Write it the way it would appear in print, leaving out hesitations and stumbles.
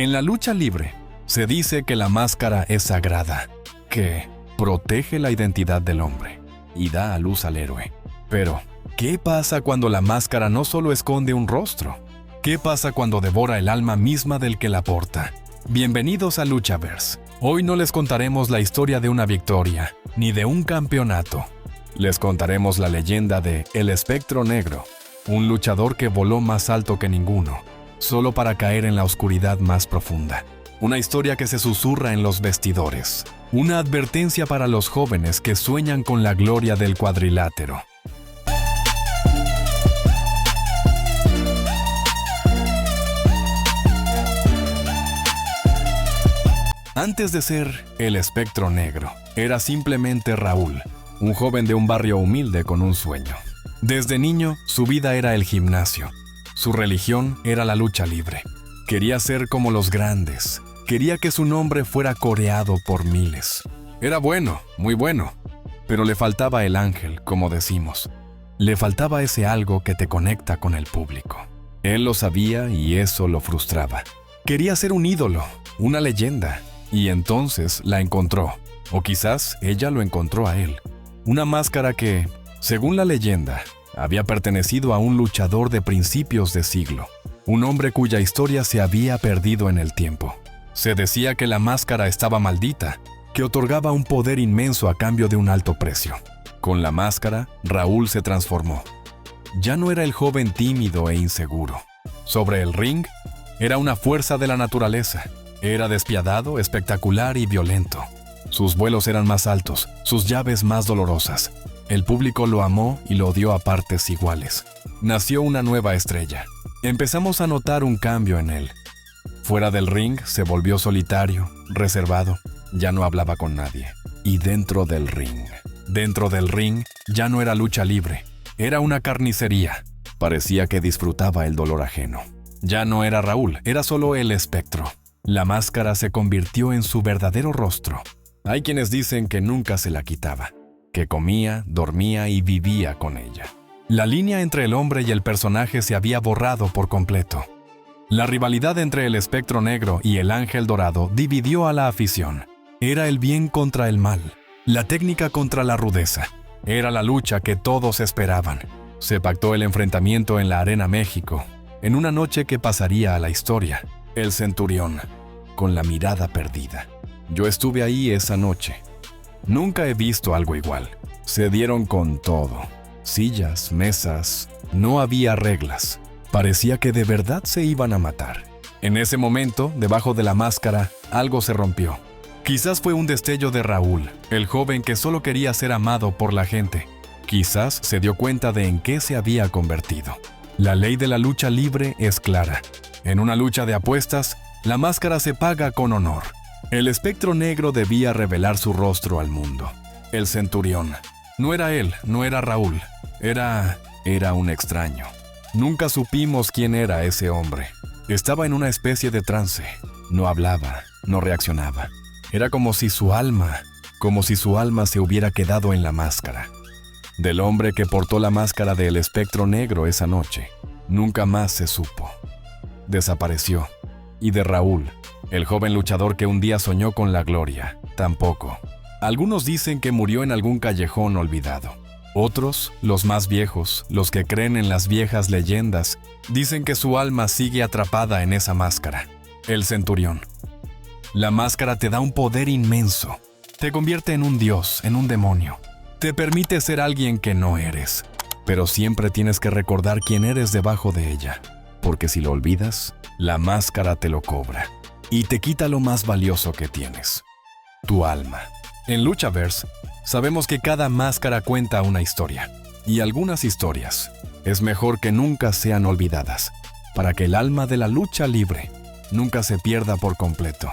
En la lucha libre, se dice que la máscara es sagrada, que protege la identidad del hombre y da a luz al héroe. Pero, ¿qué pasa cuando la máscara no solo esconde un rostro? ¿Qué pasa cuando devora el alma misma del que la porta? Bienvenidos a Luchaverse. Hoy no les contaremos la historia de una victoria, ni de un campeonato. Les contaremos la leyenda de El Espectro Negro, un luchador que voló más alto que ninguno, solo para caer en la oscuridad más profunda. Una historia que se susurra en los vestidores. Una advertencia para los jóvenes que sueñan con la gloria del cuadrilátero. Antes de ser el Espectro Negro, era simplemente Raúl, un joven de un barrio humilde con un sueño. Desde niño, su vida era el gimnasio. Su religión era la lucha libre. Quería ser como los grandes. Quería que su nombre fuera coreado por miles. Era bueno, muy bueno, pero le faltaba el ángel, como decimos. Le faltaba ese algo que te conecta con el público. Él lo sabía y eso lo frustraba. Quería ser un ídolo, una leyenda. Y entonces la encontró, o quizás ella lo encontró a él. Una máscara que, según la leyenda, había pertenecido a un luchador de principios de siglo, un hombre cuya historia se había perdido en el tiempo. Se decía que la máscara estaba maldita, que otorgaba un poder inmenso a cambio de un alto precio. Con la máscara, Raúl se transformó. Ya no era el joven tímido e inseguro. Sobre el ring, era una fuerza de la naturaleza. Era despiadado, espectacular y violento. Sus vuelos eran más altos, sus llaves más dolorosas. El público lo amó y lo odió a partes iguales. Nació una nueva estrella. Empezamos a notar un cambio en él. Fuera del ring se volvió solitario, reservado. Ya no hablaba con nadie. Y dentro del ring ya no era lucha libre. Era una carnicería. Parecía que disfrutaba el dolor ajeno. Ya no era Raúl, era solo el espectro. La máscara se convirtió en su verdadero rostro. Hay quienes dicen que nunca se la quitaba, que comía, dormía y vivía con ella. La línea entre el hombre y el personaje se había borrado por completo. La rivalidad entre el Espectro Negro y el Ángel Dorado dividió a la afición. Era el bien contra el mal, la técnica contra la rudeza. Era la lucha que todos esperaban. Se pactó el enfrentamiento en la Arena México, en una noche que pasaría a la historia. El Centurión, con la mirada perdida. Yo estuve ahí esa noche. Nunca he visto algo igual. Se dieron con todo. Sillas, mesas, no había reglas. Parecía que de verdad se iban a matar. En ese momento, debajo de la máscara, algo se rompió. Quizás fue un destello de Raúl, el joven que solo quería ser amado por la gente. Quizás se dio cuenta de en qué se había convertido. La ley de la lucha libre es clara. En una lucha de apuestas, la máscara se paga con honor. El Espectro Negro debía revelar su rostro al mundo. El Centurión. No era él, no era Raúl. Era un extraño. Nunca supimos quién era ese hombre. Estaba en una especie de trance. No hablaba, no reaccionaba. Era como si su alma se hubiera quedado en la máscara. Del hombre que portó la máscara del Espectro Negro esa noche, nunca más se supo. Desapareció. Y de Raúl, el joven luchador que un día soñó con la gloria, tampoco. Algunos dicen que murió en algún callejón olvidado. Otros, los más viejos, los que creen en las viejas leyendas, dicen que su alma sigue atrapada en esa máscara. El Centurión. La máscara te da un poder inmenso. Te convierte en un dios, en un demonio. Te permite ser alguien que no eres. Pero siempre tienes que recordar quién eres debajo de ella. Porque si lo olvidas, la máscara te lo cobra y te quita lo más valioso que tienes, tu alma. En Luchaverse, sabemos que cada máscara cuenta una historia, y algunas historias es mejor que nunca sean olvidadas, para que el alma de la lucha libre nunca se pierda por completo.